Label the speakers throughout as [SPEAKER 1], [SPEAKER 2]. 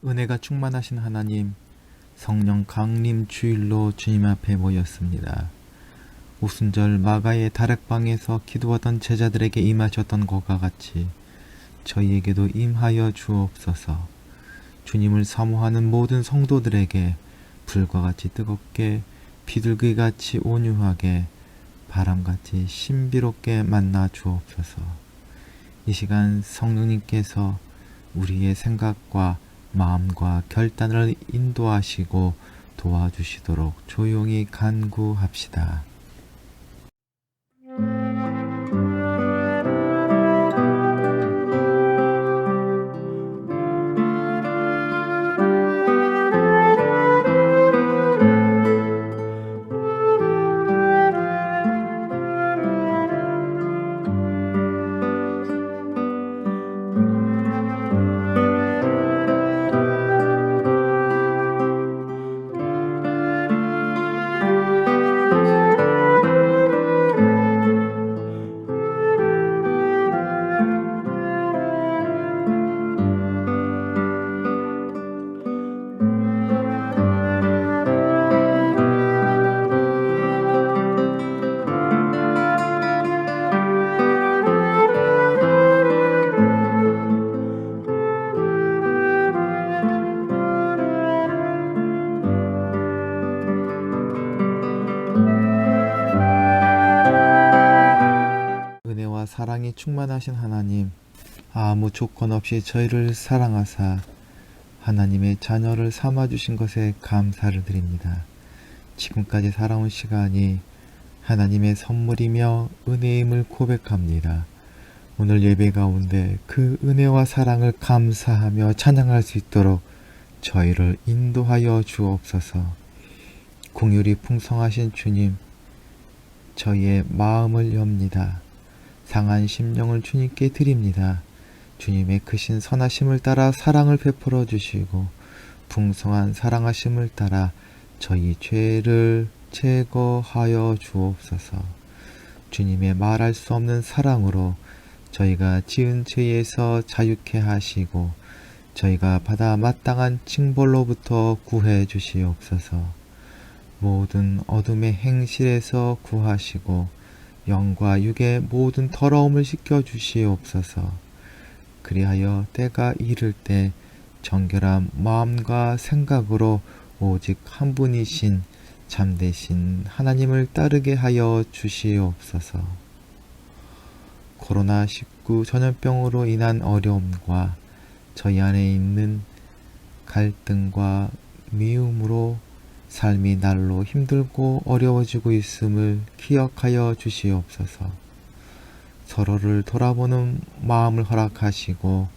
[SPEAKER 1] 은혜가 충만하신 하나님, 성령 강림 주일로 주님 앞에 모였습니다. 오순절 마가의 다락방에서 기도하던 제자들에게 임하셨던 것과 같이 저희에게도 임하여 주옵소서. 주님을 사모하는 모든 성도들에게 불과 같이 뜨겁게, 비둘기같이 온유하게, 바람같이 신비롭게 만나 주옵소서. 이 시간 성령님께서 우리의 생각과 마음과 결단을 인도하시고 도와주시도록 조용히 간구합시다. 은혜와 사랑이 충만하신 하나님, 아무 조건 없이 저희를 사랑하사 하나님의 자녀를 삼아주신 것에 감사를 드립니다. 지금까지 살아온 시간이 하나님의 선물이며 은혜임을 고백합니다. 오늘 예배 가운데 그 은혜와 사랑을 감사하며 찬양할 수 있도록 저희를 인도하여 주옵소서. 긍휼이 풍성하신 주님, 저희의 마음을 엽니다. 상한 심령을 주님께 드립니다. 주님의 크신 선하심을 따라 사랑을 베풀어 주시고 풍성한 사랑하심을 따라 저희 죄를 제거하여 주옵소서. 주님의 말할 수 없는 사랑으로 저희가 지은 죄에서 자유케 하시고 저희가 받아 마땅한 징벌로부터 구해 주시옵소서. 모든 어둠의 행실에서 구하시고 영과 육의 모든 더러움을 씻겨 주시옵소서. 그리하여 때가 이를 때 정결한 마음과 생각으로 오직 한 분이신 참되신 하나님을 따르게 하여 주시옵소서. 코로나19 전염병으로 인한 어려움과 저희 안에 있는 갈등과 미움으로 삶이 날로 힘들고 어려워지고 있음을 기억하여 주시옵소서. 서로를 돌아보는 마음을 허락하시고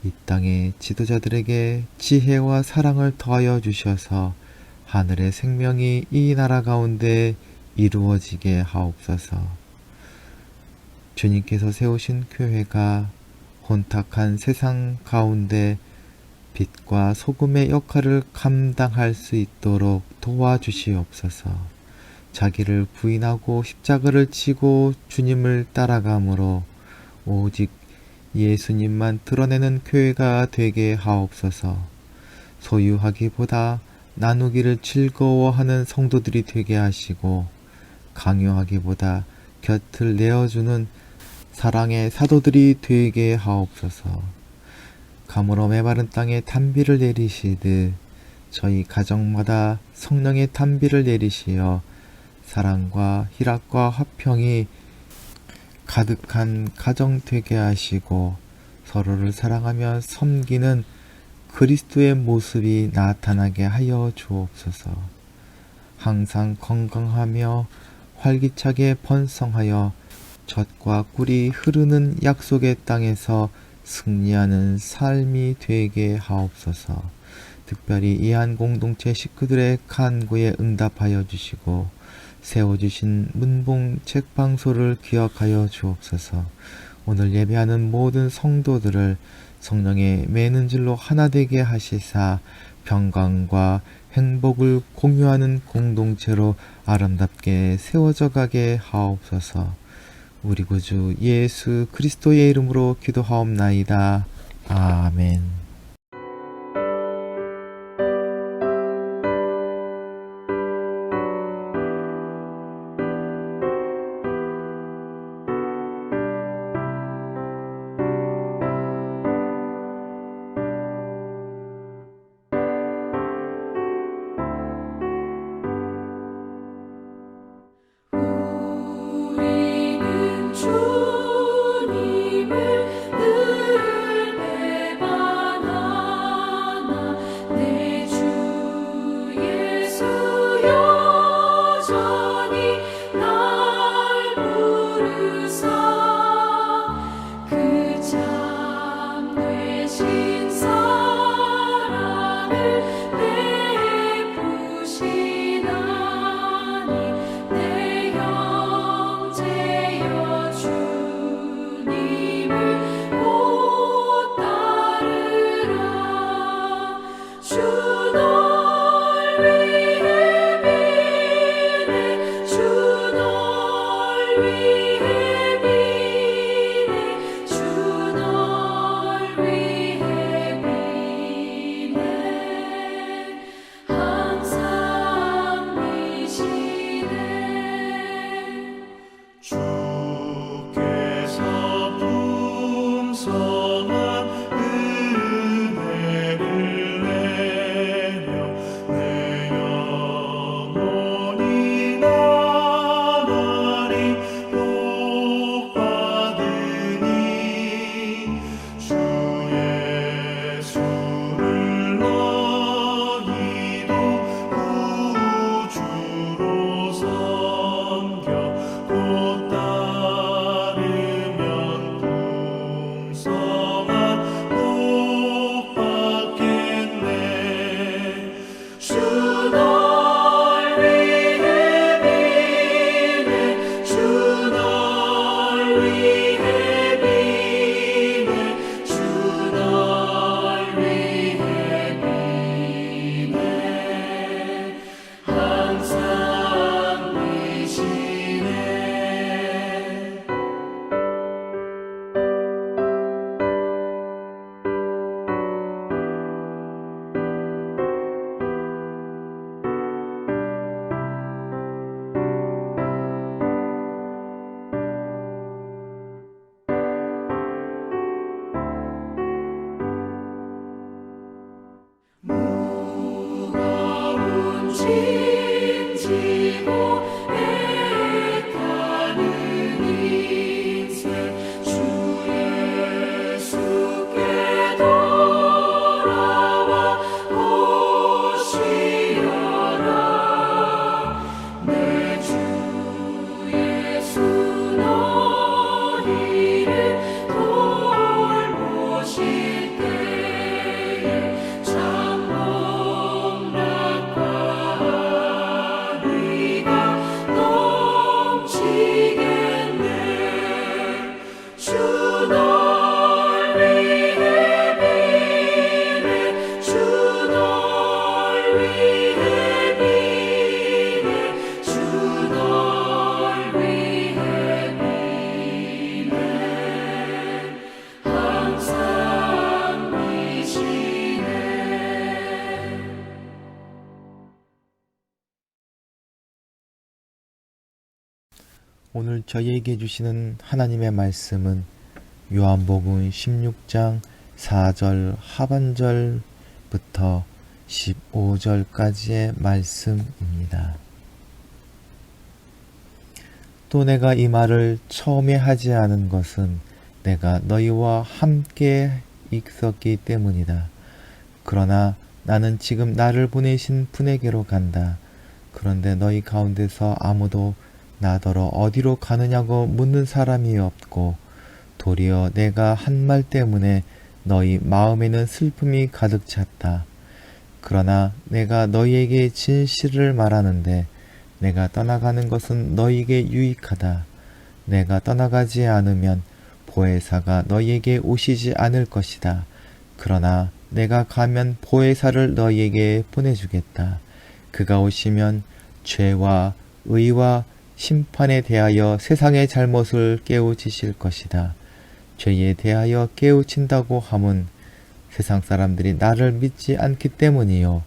[SPEAKER 1] 이 땅의 지도자들에게 지혜와 사랑을 더하여 주셔서 하늘의 생명이 이 나라 가운데 이루어지게 하옵소서. 주님께서 세우신 교회가 혼탁한 세상 가운데 빛과 소금의 역할을 감당할 수 있도록 도와주시옵소서. 자기를 부인하고 십자가를 지고 주님을 따라감으로 오직 예수님만 드러내는 교회가 되게 하옵소서. 소유하기보다 나누기를 즐거워하는 성도들이 되게 하시고 강요하기보다 곁을 내어주는 사랑의 사도들이 되게 하옵소서. 가물어 메마른 땅에 단비를 내리시듯 저희 가정마다 성령의 단비를 내리시어 사랑과 희락과 화평이 가득한 가정 되게 하시고 서로를 사랑하며 섬기는 그리스도의 모습이 나타나게 하여 주옵소서. 항상 건강하며 활기차게 번성하여 젖과 꿀이 흐르는 약속의 땅에서 승리하는 삶이 되게 하옵소서. 특별히 이 한 공동체 식구들의 간구에 응답하여 주시고 세워주신 문봉 책방소를 기억하여 주옵소서. 오늘 예배하는 모든 성도들을 성령의 매는질로 하나 되게 하시사 평강과 행복을 공유하는 공동체로 아름답게 세워져 가게 하옵소서. 우리 구주 예수 그리스도의 이름으로 기도하옵나이다. 아멘.
[SPEAKER 2] 힘지고 애타는 인생 주 예수께 돌아와 보시어라. 내 주 예수 너희를 돌보실 때에 장목락과 의가 넘치겠네. 주 널 위해 비네. 주 널 위해 비네. 주 널 위해 비네. 항상 비시네.
[SPEAKER 1] 오늘 저희에게 주시는 하나님의 말씀은 요한복음 16장 4절 하반절부터 15절까지의 말씀입니다. 또 내가 이 말을 처음에 하지 않은 것은 내가 너희와 함께 있었기 때문이다. 그러나 나는 지금 나를 보내신 분에게로 간다. 그런데 너희 가운데서 아무도 나더러 어디로 가느냐고 묻는 사람이 없고 도리어 내가 한 말 때문에 너희 마음에는 슬픔이 가득 찼다. 그러나 내가 너희에게 진실을 말하는데 내가 떠나가는 것은 너희에게 유익하다. 내가 떠나가지 않으면 보혜사가 너희에게 오시지 않을 것이다. 그러나 내가 가면 보혜사를 너희에게 보내주겠다. 그가 오시면 죄와 의와 심판에 대하여 세상의 잘못을 깨우치실 것이다. 죄에 대하여 깨우친다고 함은 세상 사람들이 나를 믿지 않기 때문이요.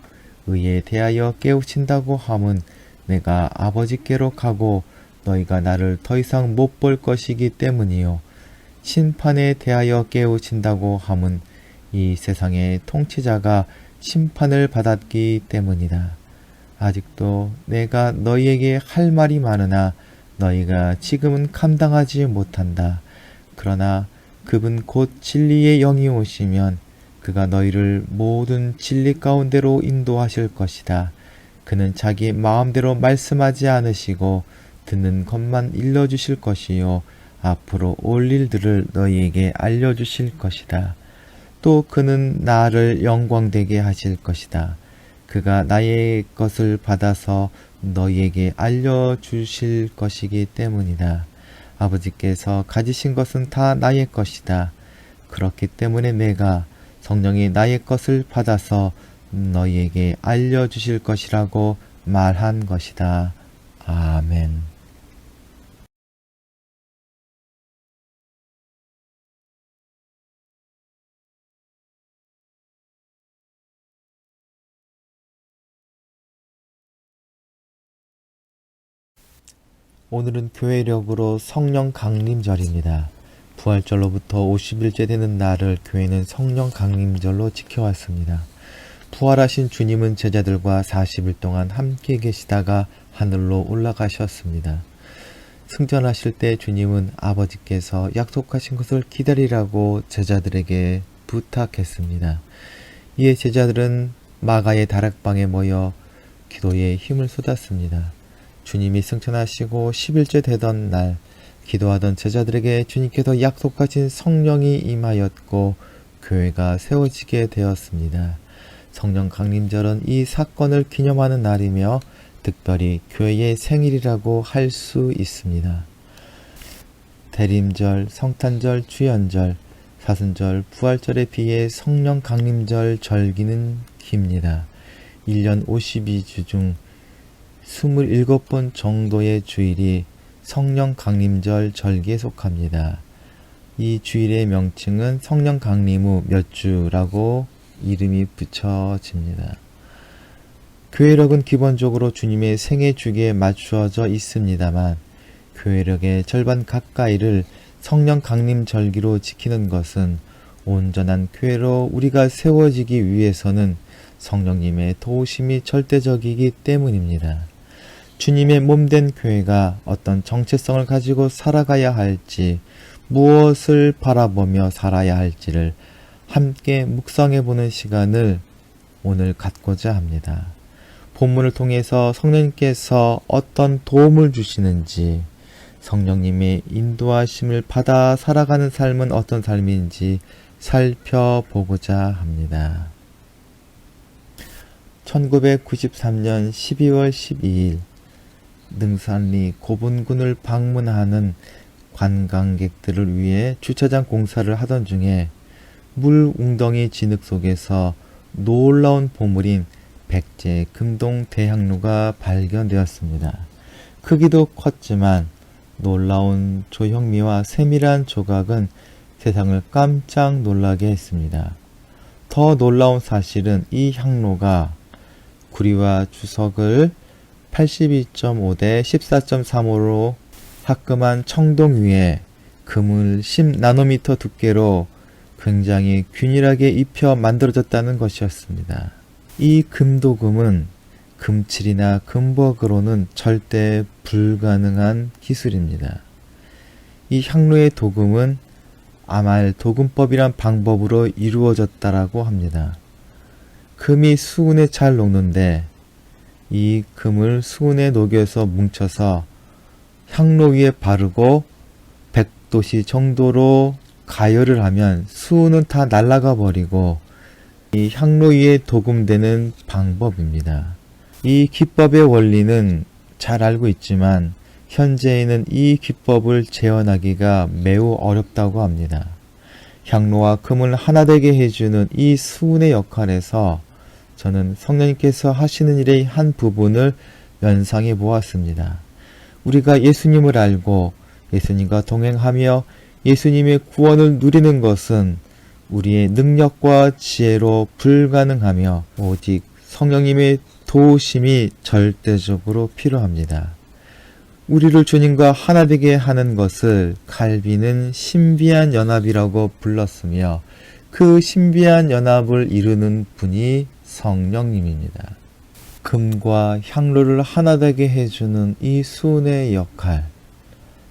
[SPEAKER 1] 의에 대하여 깨우친다고 함은 내가 아버지께로 가고 너희가 나를 더 이상 못 볼 것이기 때문이요. 심판에 대하여 깨우친다고 함은 이 세상의 통치자가 심판을 받았기 때문이다. 아직도 내가 너희에게 할 말이 많으나 너희가 지금은 감당하지 못한다. 그러나 그분 곧 진리의 영이 오시면 그가 너희를 모든 진리 가운데로 인도하실 것이다. 그는 자기 마음대로 말씀하지 않으시고 듣는 것만 일러주실 것이요. 앞으로 올 일들을 너희에게 알려주실 것이다. 또 그는 나를 영광되게 하실 것이다. 그가 나의 것을 받아서 너희에게 알려주실 것이기 때문이다. 아버지께서 가지신 것은 다 나의 것이다. 그렇기 때문에 내가 성령이 나의 것을 받아서 너희에게 알려주실 것이라고 말한 것이다. 아멘. 오늘은 교회력으로 성령 강림절입니다. 부활절로부터 50일째 되는 날을 교회는 성령 강림절로 지켜왔습니다. 부활하신 주님은 제자들과 40일 동안 함께 계시다가 하늘로 올라가셨습니다. 승천하실 때 주님은 아버지께서 약속하신 것을 기다리라고 제자들에게 부탁했습니다. 이에 제자들은 마가의 다락방에 모여 기도에 힘을 쏟았습니다. 주님이 승천하시고 10일째 되던 날 기도하던 제자들에게 주님께서 약속하신 성령이 임하였고 교회가 세워지게 되었습니다. 성령 강림절은 이 사건을 기념하는 날이며 특별히 교회의 생일이라고 할 수 있습니다. 대림절, 성탄절, 주연절, 사순절, 부활절에 비해 성령 강림절 절기는 깁니다. 1년 52주 중 27번 정도의 주일이 성령 강림절 절기에 속합니다. 이 주일의 명칭은 성령 강림 후 몇 주라고 이름이 붙여집니다. 교회력은 기본적으로 주님의 생애 주기에 맞추어져 있습니다만 교회력의 절반 가까이를 성령 강림 절기로 지키는 것은 온전한 교회로 우리가 세워지기 위해서는 성령님의 도우심이 절대적이기 때문입니다. 주님의 몸된 교회가 어떤 정체성을 가지고 살아가야 할지, 무엇을 바라보며 살아야 할지를 함께 묵상해보는 시간을 오늘 갖고자 합니다. 본문을 통해서 성령님께서 어떤 도움을 주시는지, 성령님의 인도하심을 받아 살아가는 삶은 어떤 삶인지 살펴보고자 합니다. 1993년 12월 12일 능산리 고분군을 방문하는 관광객들을 위해 주차장 공사를 하던 중에 물 웅덩이 진흙 속에서 놀라운 보물인 백제 금동 대향로가 발견되었습니다. 크기도 컸지만 놀라운 조형미와 세밀한 조각은 세상을 깜짝 놀라게 했습니다. 더 놀라운 사실은 이 향로가 구리와 주석을 82.5대 14.35로 합금한 청동 위에 금을 10나노미터 두께로 굉장히 균일하게 입혀 만들어졌다는 것이었습니다. 이 금도금은 금칠이나 금벅으로는 절대 불가능한 기술입니다. 이 향로의 도금은 아말 도금법이란 방법으로 이루어졌다라고 합니다. 금이 수은에 잘 녹는데 이 금을 수은에 녹여서 뭉쳐서 향로 위에 바르고 100도씨 정도로 가열을 하면 수은은 다 날아가 버리고 이 향로 위에 도금되는 방법입니다. 이 기법의 원리는 잘 알고 있지만 현재에는 이 기법을 재현하기가 매우 어렵다고 합니다. 향로와 금을 하나 되게 해주는 이 수은의 역할에서 저는 성령님께서 하시는 일의 한 부분을 연상해 보았습니다. 우리가 예수님을 알고 예수님과 동행하며 예수님의 구원을 누리는 것은 우리의 능력과 지혜로 불가능하며 오직 성령님의 도우심이 절대적으로 필요합니다. 우리를 주님과 하나 되게 하는 것을 칼빈은 신비한 연합이라고 불렀으며 그 신비한 연합을 이루는 분이 성령님입니다. 금과 향로를 하나 되게 해주는 이 수은의 역할,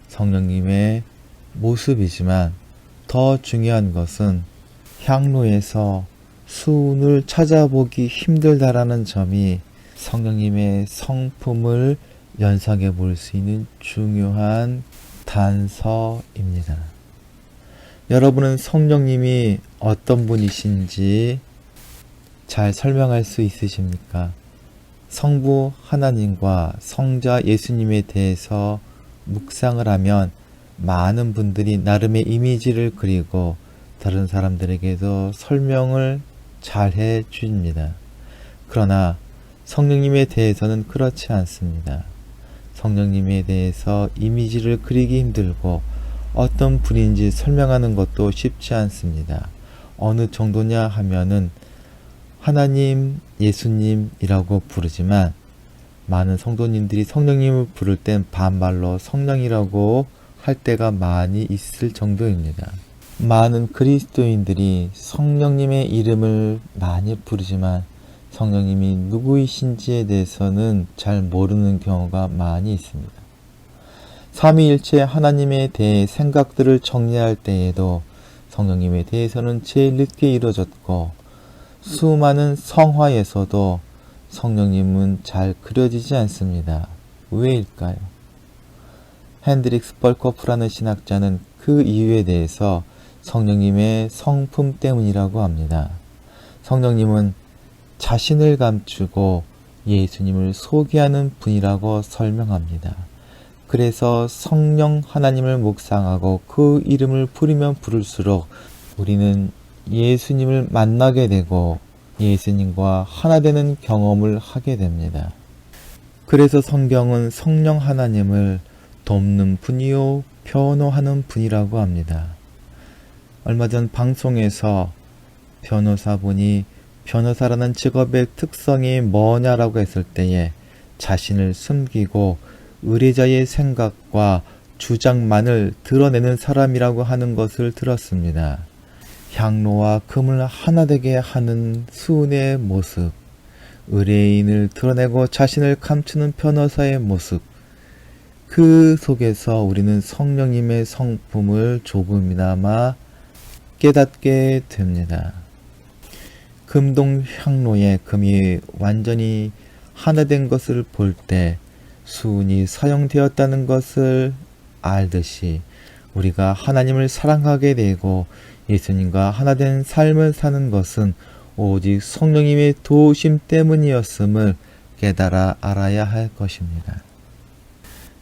[SPEAKER 1] 성령님의 모습이지만 더 중요한 것은 향로에서 수은을 찾아보기 힘들다라는 점이 성령님의 성품을 연상해 볼 수 있는 중요한 단서입니다. 여러분은 성령님이 어떤 분이신지 잘 설명할 수 있으십니까? 성부 하나님과 성자 예수님에 대해서 묵상을 하면 많은 분들이 나름의 이미지를 그리고 다른 사람들에게도 설명을 잘 해 줍니다. 그러나 성령님에 대해서는 그렇지 않습니다. 성령님에 대해서 이미지를 그리기 힘들고 어떤 분인지 설명하는 것도 쉽지 않습니다. 어느 정도냐 하면은 하나님, 예수님이라고 부르지만 많은 성도님들이 성령님을 부를 땐 반말로 성령이라고 할 때가 많이 있을 정도입니다. 많은 그리스도인들이 성령님의 이름을 많이 부르지만 성령님이 누구이신지에 대해서는 잘 모르는 경우가 많이 있습니다. 삼위일체 하나님에 대해 생각들을 정리할 때에도 성령님에 대해서는 제일 늦게 이루어졌고 수많은 성화에서도 성령님은 잘 그려지지 않습니다. 왜일까요? 핸드릭스 벌코프라는 신학자는 그 이유에 대해서 성령님의 성품 때문이라고 합니다. 성령님은 자신을 감추고 예수님을 소개하는 분이라고 설명합니다. 그래서 성령 하나님을 묵상하고 그 이름을 부르면 부를수록 우리는 예수님을 만나게 되고 예수님과 하나 되는 경험을 하게 됩니다. 그래서 성경은 성령 하나님을 돕는 분이요 변호하는 분이라고 합니다. 얼마 전 방송에서 변호사분이 변호사라는 직업의 특성이 뭐냐라고 했을 때에 자신을 숨기고 의뢰자의 생각과 주장만을 드러내는 사람이라고 하는 것을 들었습니다. 향로와 금을 하나 되게 하는 수은의 모습, 의뢰인을 드러내고 자신을 감추는 변호사의 모습, 그 속에서 우리는 성령님의 성품을 조금이나마 깨닫게 됩니다. 금동 향로에 금이 완전히 하나 된 것을 볼 때 수은이 사용되었다는 것을 알듯이 우리가 하나님을 사랑하게 되고 예수님과 하나 된 삶을 사는 것은 오직 성령님의 도우심 때문이었음을 깨달아 알아야 할 것입니다.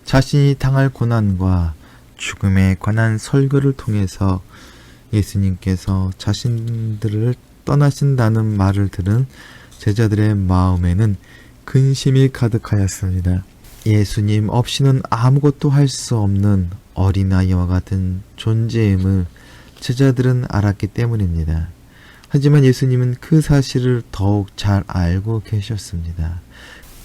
[SPEAKER 1] 자신이 당할 고난과 죽음에 관한 설교를 통해서 예수님께서 자신들을 떠나신다는 말을 들은 제자들의 마음에는 근심이 가득하였습니다. 예수님 없이는 아무것도 할 수 없는 어린아이와 같은 존재임을 제자들은 알았기 때문입니다. 하지만 예수님은 그 사실을 더욱 잘 알고 계셨습니다.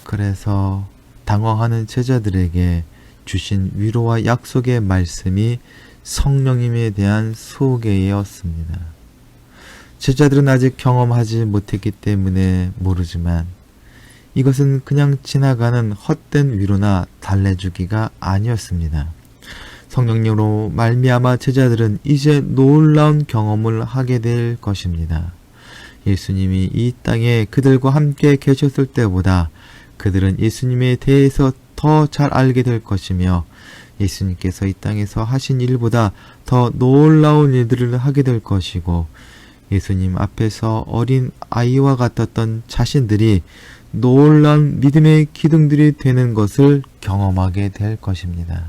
[SPEAKER 1] 그래서 당황하는 제자들에게 주신 위로와 약속의 말씀이 성령님에 대한 소개였습니다. 제자들은 아직 경험하지 못했기 때문에 모르지만 이것은 그냥 지나가는 헛된 위로나 달래주기가 아니었습니다. 성령님으로 말미암아 제자들은 이제 놀라운 경험을 하게 될 것입니다. 예수님이 이 땅에 그들과 함께 계셨을 때보다 그들은 예수님에 대해서 더 잘 알게 될 것이며 예수님께서 이 땅에서 하신 일보다 더 놀라운 일들을 하게 될 것이고 예수님 앞에서 어린 아이와 같았던 자신들이 놀라운 믿음의 기둥들이 되는 것을 경험하게 될 것입니다.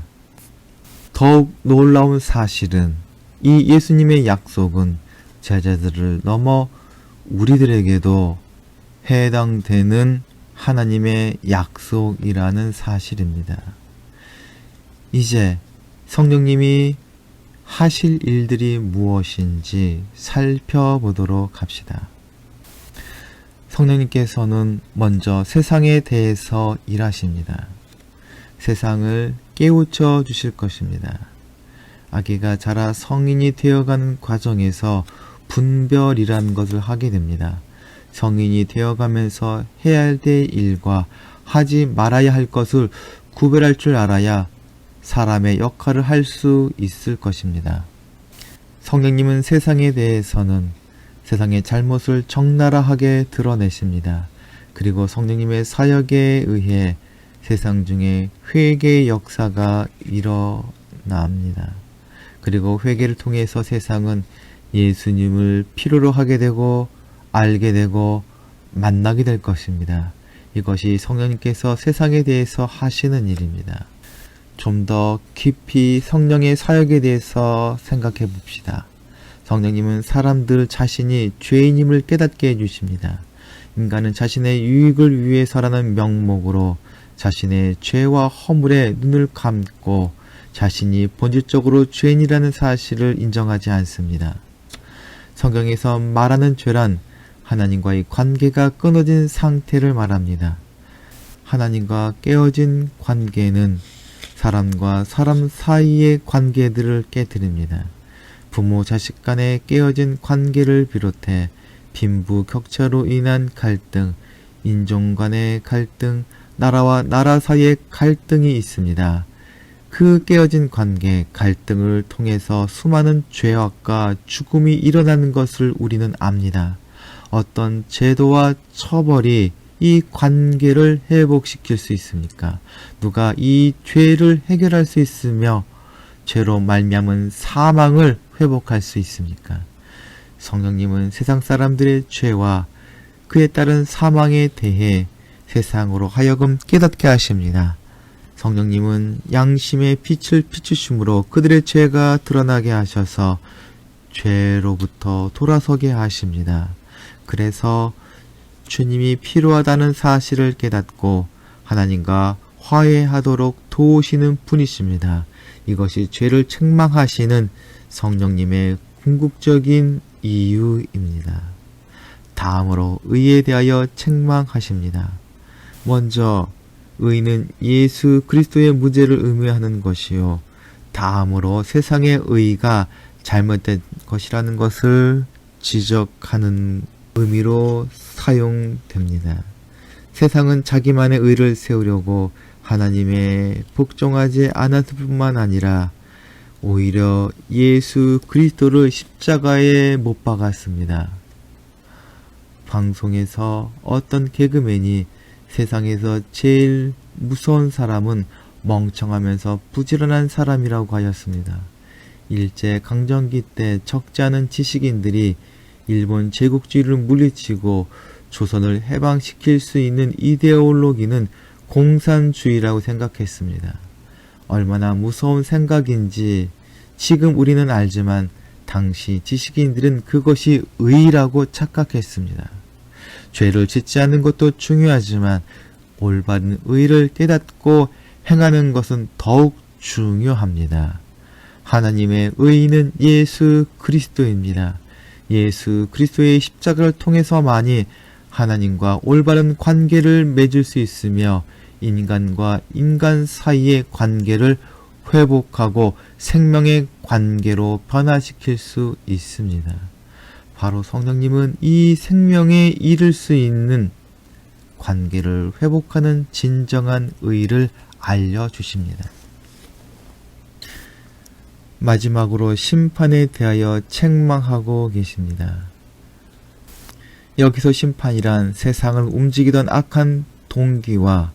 [SPEAKER 1] 더욱 놀라운 사실은 이 예수님의 약속은 제자들을 넘어 우리들에게도 해당되는 하나님의 약속이라는 사실입니다. 이제 성령님이 하실 일들이 무엇인지 살펴보도록 합시다. 성령님께서는 먼저 세상에 대해서 일하십니다. 세상을 깨우쳐 주실 것입니다. 아기가 자라 성인이 되어가는 과정에서 분별이라는 것을 하게 됩니다. 성인이 되어가면서 해야 할 일과 하지 말아야 할 것을 구별할 줄 알아야 사람의 역할을 할 수 있을 것입니다. 성령님은 세상에 대해서는 세상의 잘못을 적나라하게 드러내십니다. 그리고 성령님의 사역에 의해 세상 중에 회개의 역사가 일어납니다. 그리고 회개를 통해서 세상은 예수님을 필요로 하게 되고 알게 되고 만나게 될 것입니다. 이것이 성령님께서 세상에 대해서 하시는 일입니다. 좀 더 깊이 성령의 사역에 대해서 생각해 봅시다. 성령님은 사람들 자신이 죄인임을 깨닫게 해주십니다. 인간은 자신의 유익을 위해서라는 명목으로 자신의 죄와 허물에 눈을 감고 자신이 본질적으로 죄인이라는 사실을 인정하지 않습니다. 성경에서 말하는 죄란 하나님과의 관계가 끊어진 상태를 말합니다. 하나님과 깨어진 관계는 사람과 사람 사이의 관계들을 깨뜨립니다. 부모 자식 간의 깨어진 관계를 비롯해 빈부격차로 인한 갈등, 인종 간의 갈등, 나라와 나라 사이의 갈등이 있습니다. 그 깨어진 관계, 갈등을 통해서 수많은 죄악과 죽음이 일어나는 것을 우리는 압니다. 어떤 제도와 처벌이 이 관계를 회복시킬 수 있습니까? 누가 이 죄를 해결할 수 있으며 죄로 말미암은 사망을 회복할 수 있습니까? 성령님은 세상 사람들의 죄와 그에 따른 사망에 대해 세상으로 하여금 깨닫게 하십니다. 성령님은 양심의 빛을 비추심으로 그들의 죄가 드러나게 하셔서 죄로부터 돌아서게 하십니다. 그래서 주님이 필요하다는 사실을 깨닫고 하나님과 화해하도록 도우시는 분이십니다. 이것이 죄를 책망하시는 성령님의 궁극적인 이유입니다. 다음으로 의에 대하여 책망하십니다. 먼저 의는 예수 그리스도의 무죄를 의미하는 것이요, 다음으로 세상의 의가 잘못된 것이라는 것을 지적하는 의미로 사용됩니다. 세상은 자기만의 의를 세우려고 하나님의 복종하지 않았을 뿐만 아니라 오히려 예수 그리스도를 십자가에 못 박았습니다. 방송에서 어떤 개그맨이 세상에서 제일 무서운 사람은 멍청하면서 부지런한 사람이라고 하였습니다. 일제 강점기 때 적지 않은 지식인들이 일본 제국주의를 물리치고 조선을 해방시킬 수 있는 이데올로기는 공산주의라고 생각했습니다. 얼마나 무서운 생각인지 지금 우리는 알지만 당시 지식인들은 그것이 의라고 착각했습니다. 죄를 짓지 않는 것도 중요하지만 올바른 의를 깨닫고 행하는 것은 더욱 중요합니다. 하나님의 의는 예수 그리스도입니다. 예수 그리스도의 십자가를 통해서만이 하나님과 올바른 관계를 맺을 수 있으며 인간과 인간 사이의 관계를 회복하고 생명의 관계로 변화시킬 수 있습니다. 바로 성령님은 이 생명에 이를 수 있는 관계를 회복하는 진정한 의를 알려주십니다. 마지막으로 심판에 대하여 책망하고 계십니다. 여기서 심판이란 세상을 움직이던 악한 동기와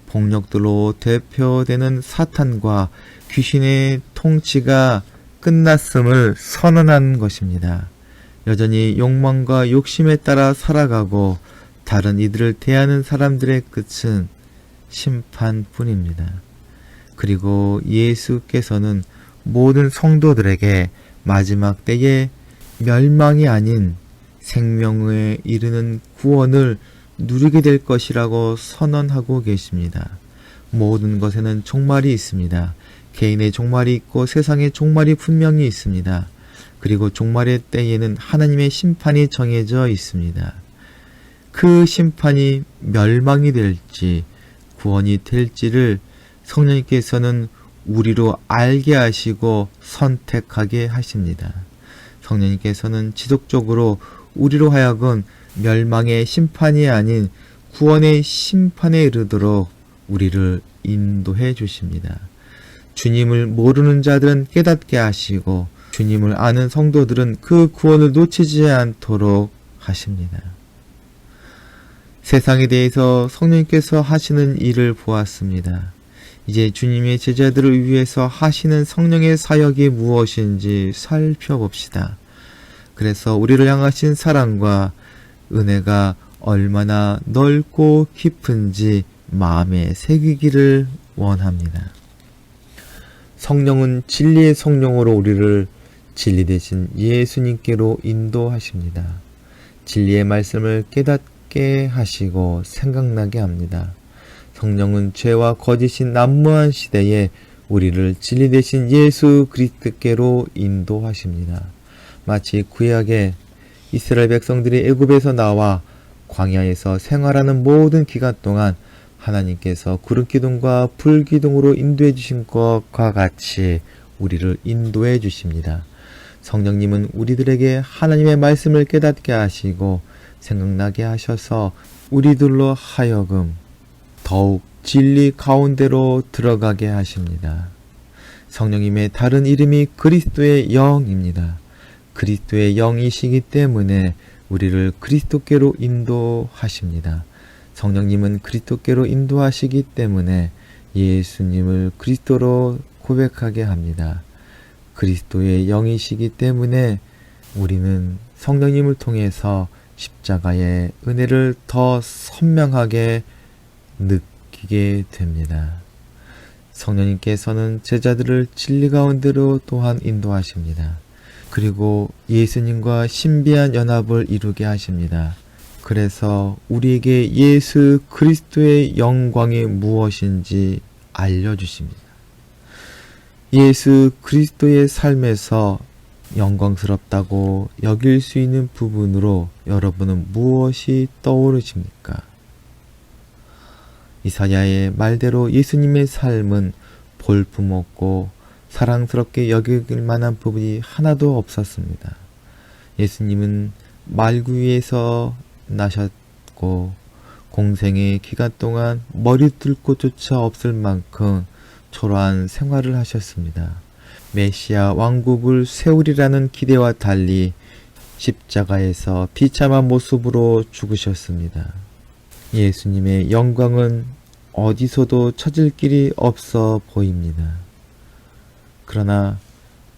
[SPEAKER 1] 폭력들로 대표되는 사탄과 귀신의 통치가 끝났음을 선언한 것입니다. 여전히 욕망과 욕심에 따라 살아가고 다른 이들을 대하는 사람들의 끝은 심판뿐입니다. 그리고 예수께서는 모든 성도들에게 마지막 때에 멸망이 아닌 생명에 이르는 구원을 누리게 될 것이라고 선언하고 계십니다. 모든 것에는 종말이 있습니다. 개인의 종말이 있고 세상의 종말이 분명히 있습니다. 그리고 종말의 때에는 하나님의 심판이 정해져 있습니다. 그 심판이 멸망이 될지 구원이 될지를 성령님께서는 우리로 알게 하시고 선택하게 하십니다. 성령님께서는 지속적으로 우리로 하여금 멸망의 심판이 아닌 구원의 심판에 이르도록 우리를 인도해 주십니다. 주님을 모르는 자들은 깨닫게 하시고 주님을 아는 성도들은 그 구원을 놓치지 않도록 하십니다. 세상에 대해서 성령님께서 하시는 일을 보았습니다. 이제 주님의 제자들을 위해서 하시는 성령의 사역이 무엇인지 살펴봅시다. 그래서 우리를 향하신 사랑과 은혜가 얼마나 넓고 깊은지 마음에 새기기를 원합니다. 성령은 진리의 성령으로 우리를 진리 대신 예수님께로 인도하십니다. 진리의 말씀을 깨닫게 하시고 생각나게 합니다. 성령은 죄와 거짓인 난무한 시대에 우리를 진리 대신 예수 그리스도께로 인도하십니다. 마치 구약의 이스라엘 백성들이 애굽에서 나와 광야에서 생활하는 모든 기간 동안 하나님께서 구름기둥과 불기둥으로 인도해 주신 것과 같이 우리를 인도해 주십니다. 성령님은 우리들에게 하나님의 말씀을 깨닫게 하시고 생각나게 하셔서 우리들로 하여금 더욱 진리 가운데로 들어가게 하십니다. 성령님의 다른 이름이 그리스도의 영입니다. 그리스도의 영이시기 때문에 우리를 그리스도께로 인도하십니다. 성령님은 그리스도께로 인도하시기 때문에 예수님을 그리스도로 고백하게 합니다. 그리스도의 영이시기 때문에 우리는 성령님을 통해서 십자가의 은혜를 더 선명하게 느끼게 됩니다. 성령님께서는 제자들을 진리 가운데로 또한 인도하십니다. 그리고 예수님과 신비한 연합을 이루게 하십니다. 그래서 우리에게 예수 그리스도의 영광이 무엇인지 알려주십니다. 예수 그리스도의 삶에서 영광스럽다고 여길 수 있는 부분으로 여러분은 무엇이 떠오르십니까? 이사야의 말대로 예수님의 삶은 볼품없고 사랑스럽게 여길 만한 부분이 하나도 없었습니다. 예수님은 말구이에서 나셨고 공생의 기간 동안 머리 들 곳조차 없을 만큼 초라한 생활을 하셨습니다. 메시아 왕국을 세우리라는 기대와 달리 십자가에서 비참한 모습으로 죽으셨습니다. 예수님의 영광은 어디서도 찾을 길이 없어 보입니다. 그러나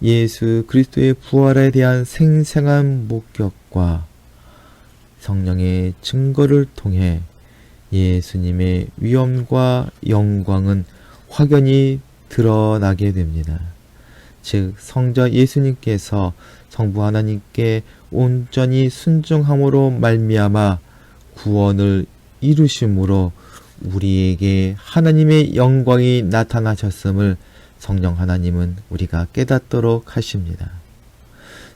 [SPEAKER 1] 예수 그리스도의 부활에 대한 생생한 목격과 성령의 증거를 통해 예수님의 위엄과 영광은 확연히 드러나게 됩니다. 즉 성자 예수님께서 성부 하나님께 온전히 순종함으로 말미암아 구원을 이루심으로 우리에게 하나님의 영광이 나타나셨음을 성령 하나님은 우리가 깨닫도록 하십니다.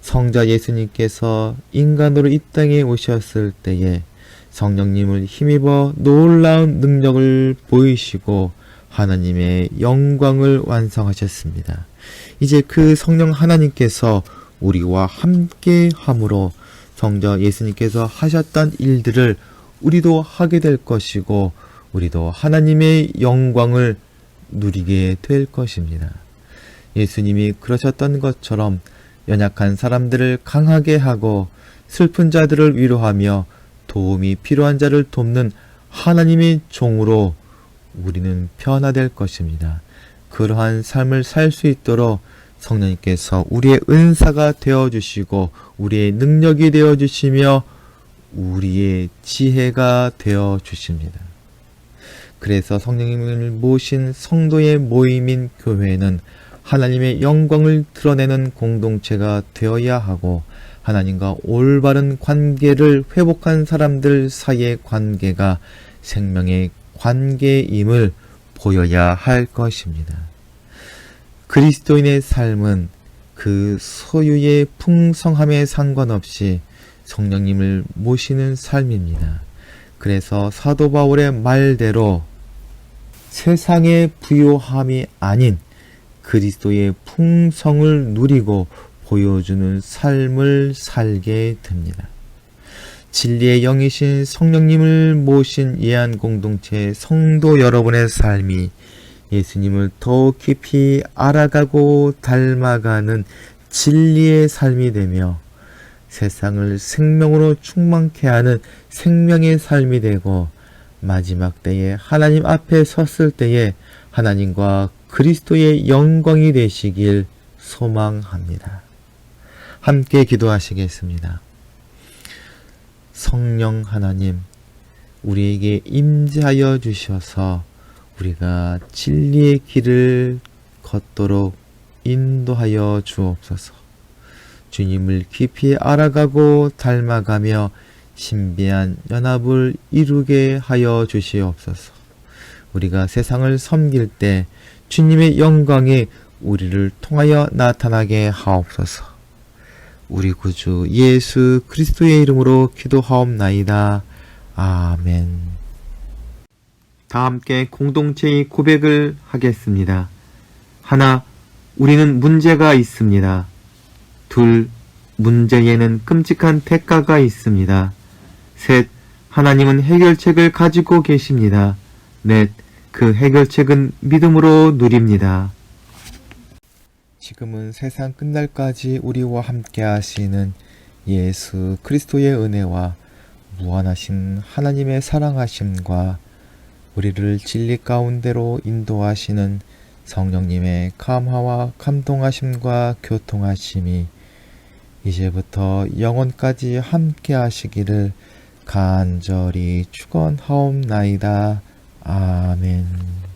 [SPEAKER 1] 성자 예수님께서 인간으로 이 땅에 오셨을 때에 성령님을 힘입어 놀라운 능력을 보이시고 하나님의 영광을 완성하셨습니다. 이제 그 성령 하나님께서 우리와 함께 함으로 성자 예수님께서 하셨던 일들을 우리도 하게 될 것이고 우리도 하나님의 영광을 누리게 될 것입니다. 예수님이 그러셨던 것처럼 연약한 사람들을 강하게 하고 슬픈 자들을 위로하며 도움이 필요한 자를 돕는 하나님의 종으로 우리는 변화될 것입니다. 그러한 삶을 살 수 있도록 성령님께서 우리의 은사가 되어주시고 우리의 능력이 되어주시며 우리의 지혜가 되어주십니다. 그래서 성령님을 모신 성도의 모임인 교회는 하나님의 영광을 드러내는 공동체가 되어야 하고 하나님과 올바른 관계를 회복한 사람들 사이의 관계가 생명의 관계임을 보여야 할 것입니다. 그리스도인의 삶은 그 소유의 풍성함에 상관없이 성령님을 모시는 삶입니다. 그래서 사도 바울의 말대로 세상의 부요함이 아닌 그리스도의 풍성을 누리고 보여주는 삶을 살게 됩니다. 진리의 영이신 성령님을 모신 예한 공동체 성도 여러분의 삶이 예수님을 더욱 깊이 알아가고 닮아가는 진리의 삶이 되며 세상을 생명으로 충만케 하는 생명의 삶이 되고 마지막 때에 하나님 앞에 섰을 때에 하나님과 그리스도의 영광이 되시길 소망합니다. 함께 기도하시겠습니다. 성령 하나님, 우리에게 임재하여 주셔서 우리가 진리의 길을 걷도록 인도하여 주옵소서. 주님을 깊이 알아가고 닮아가며 신비한 연합을 이루게 하여 주시옵소서. 우리가 세상을 섬길 때 주님의 영광이 우리를 통하여 나타나게 하옵소서. 우리 구주 예수 그리스도의 이름으로 기도하옵나이다. 아멘. 다 함께 공동체의 고백을 하겠습니다. 하나, 우리는 문제가 있습니다. 둘, 문제에는 끔찍한 대가가 있습니다. 셋, 하나님은 해결책을 가지고 계십니다. 넷, 그 해결책은 믿음으로 누립니다. 지금은 세상 끝날까지 우리와 함께 하시는 예수 그리스도의 은혜와 무한하신 하나님의 사랑하심과 우리를 진리 가운데로 인도하시는 성령님의 감화와 감동하심과 교통하심이 이제부터 영원까지 함께 하시기를 간절히 축원하옵나이다. 아멘.